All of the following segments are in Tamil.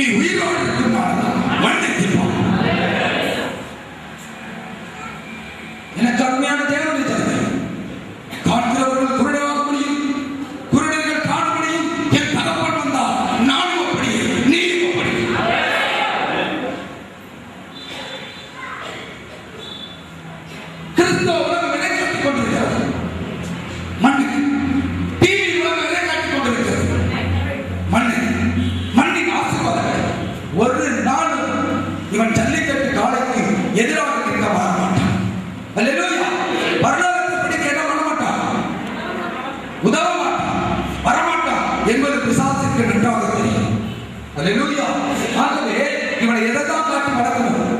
நீ உயிரோடு இருக்கும் மன்னித்திருப்பான். எனக்கு அருமையான தேவனுடைய தந்தை, காண்கிறவர்கள் குருடராக முடியும், குருடர்கள் காண முடியும். என் தகப்பன் வந்தால் நானும் அப்படி, நீயும் அப்படி. கிறிஸ்தவ உலகம் எதை காட்டிக் கொண்டிருக்கிறது? மண்ணு. டிவி உலகம் எதை காட்டிக் கொண்டிருக்கிறது? மண்ணு. மண்ணின் ஆசீர்வாதங்கள். ஒரு நாளும் இவன் ஜல்லிக்கட்டு காலைக்கு எதிராக நிற்க வர மாட்டான். அல்லேலூயா. பரலோகத்தை பிடிக்க என்ன பண்ண மாட்டான்? உதவ மாட்டான், வரமாட்டான் என்பது பிசாசுக்கு நன்றாக தெரியும். அல்லேலூயா. ஆகவே இவனை எதைத்தான் காட்டி வளர்க்கணும்?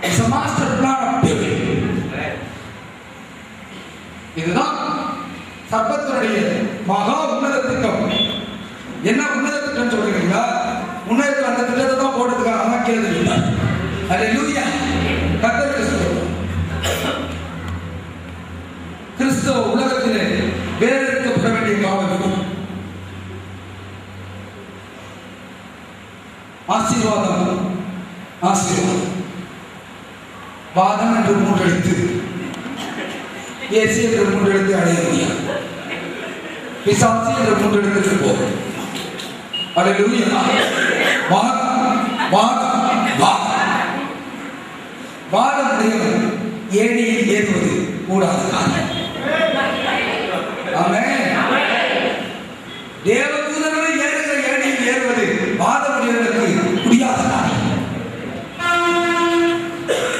It's a master plan of devil. இதுதான் சர்ப்பத்தினுடைய மகா உன்னத திட்டம். என்ன உன்னத திட்டம் சொல்றீங்களா? உன்னதத்தில் அந்த திட்டத்தை தான் போடுறதுக்காக அமைக்கிறது இல்லை. அல்லேலூயா. கர்த்தருக்கு ஸ்தோத்திரம். கிறிஸ்தவ உலகத்திலே வேறெடுக்கப்பட வேண்டிய காலம். ஆசீர்வாதம், ஆசீர்வாதம். வாதம் என்று மூன்றெழுத்து, இயேசு என்று மூன்றெழுத்து அடைய முடியாது. பிசாசு என்று மூன்றெழுத்து போகும். அல்லேலூயா. வாதம், வாதம், வாதம். வாதம் உடையவன் ஏணியில் ஏறுவது கூடாது. ஆமென். தேவதூதர்களை ஏறுகிற ஏணியில் ஏறுவது வாதம் உடையவனுக்கு முடியாத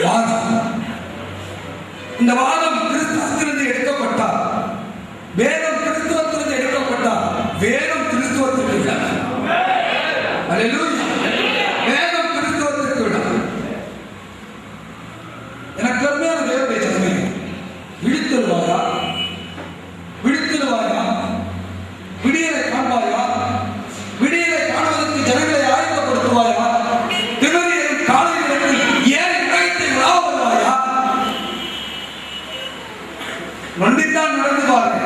வாதம். இந்த வாதம் கிறிஸ்துவத்திலிருந்து எடுக்கப்பட்டால், வேதம் கிறிஸ்துவத்திலிருந்து எடுக்கப்பட்டால், வேதம் கிறிஸ்துவத்திற்கு இல்லை. அல்லேலூயா. வேதம் கிறிஸ்துவத்திற்கு இல்லை. எனக்கு அருமையான தேவனுடைய ஜனமே, விழித்தெழுவாயா? விழித்தெழுவாயா? விடியலை காண்பாயா? விடியலை காணுவதற்கு ஜனங்களை ஆயத்தப்படுத்துவாயா? தினரின் காலையில் ஏன் இணையத்தை விழா வருவாயா? நொண்டித்தான் நடந்து பாருங்க,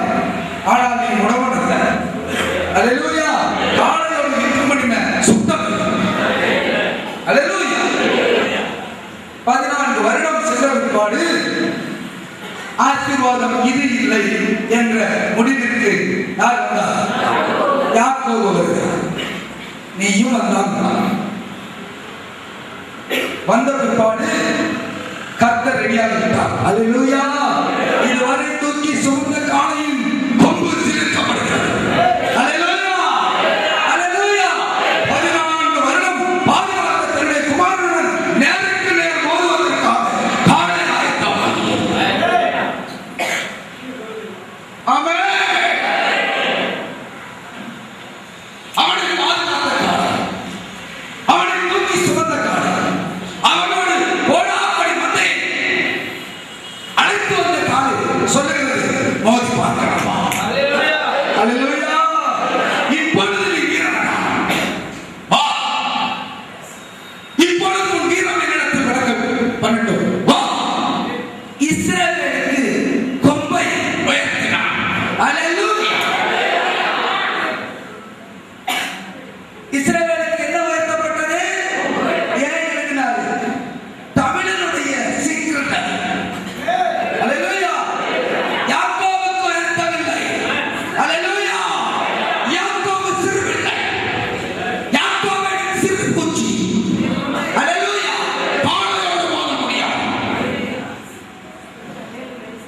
ஆனால் நீ உணவனல்ல. அல்லேலூயா. காலையோடு 8 மணி சுத்தம். அல்லேலூயா. 14 வருடம் சென்ற பிற்பாடு ஆசீர்வாதம் இது இல்லை என்ற முடிவிற்கு யார் வந்தார்? யாக்கோபு வருகிறார். நீயும் வந்தான். வந்த பிற்பாடு கர்த்தர் ரெடியாக விட்டார். அல்லேலூயா. இதுவரை தூக்கி சுமந்த காலையில் கொம்பு சிலுக்கப்படுகிறது. அல்லேலூயா. அல்லேலூயா. 14 வருடம் பாதுகாத்த தன்னுடைய குமாரனுடன் நேருக்கு நேர் மோதுவதற்காக காலை ஆயத்தமானார். ஆமென். அவனை பாதுகாத்த காலை, அவனை தூக்கி சுமந்த காலை, அவனோடு போடாப்படி மந்தை அழைத்து வந்த காலை சொல்லுகிறது, மோதி பார்க்கலாமா? அல்லேலூயா. அல்லேலூயா. இப்பொழுது நீ வீரனா? வா. இப்பொழுது உன் வீரம் என்னிடத்தில் விளக்க பண்ணட்டும். வா. இஸ்ரவேலுக்கு கொம்பை உயர்த்தினார். அல்லேலூயா. இஸ்ரவேலுக்கு என்ன உயர்த்தப்பட்டது? ஏன் எழுதினார்? தமிழனுடைய சீக்கிரத்தை. அல்லேலூயா. யாக்கோபுக்கு உயர்த்தவில்லை. அல்லேலூயா. யாக்கோபு சிறுபிள்ளை. யாக்கோபு சிறு பூச்சி. அல்லேலூயா. பானையோடு மோத முடியாது.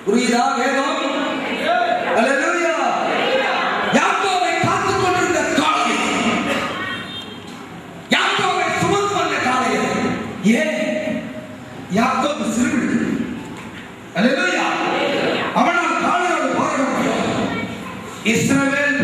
புரியுதா வேதம்? அல்லேலூயா. யாக்கோபை காத்துக் கொண்டிருந்த காலை, யாக்கோபை சுமந்து வந்த காலை. ஏன்? யாக்கோபு சிறுபிள்ளை. அல்லேலூயா. அவனால் காலையோடு போராட முடியாது. இஸ்ரவேல்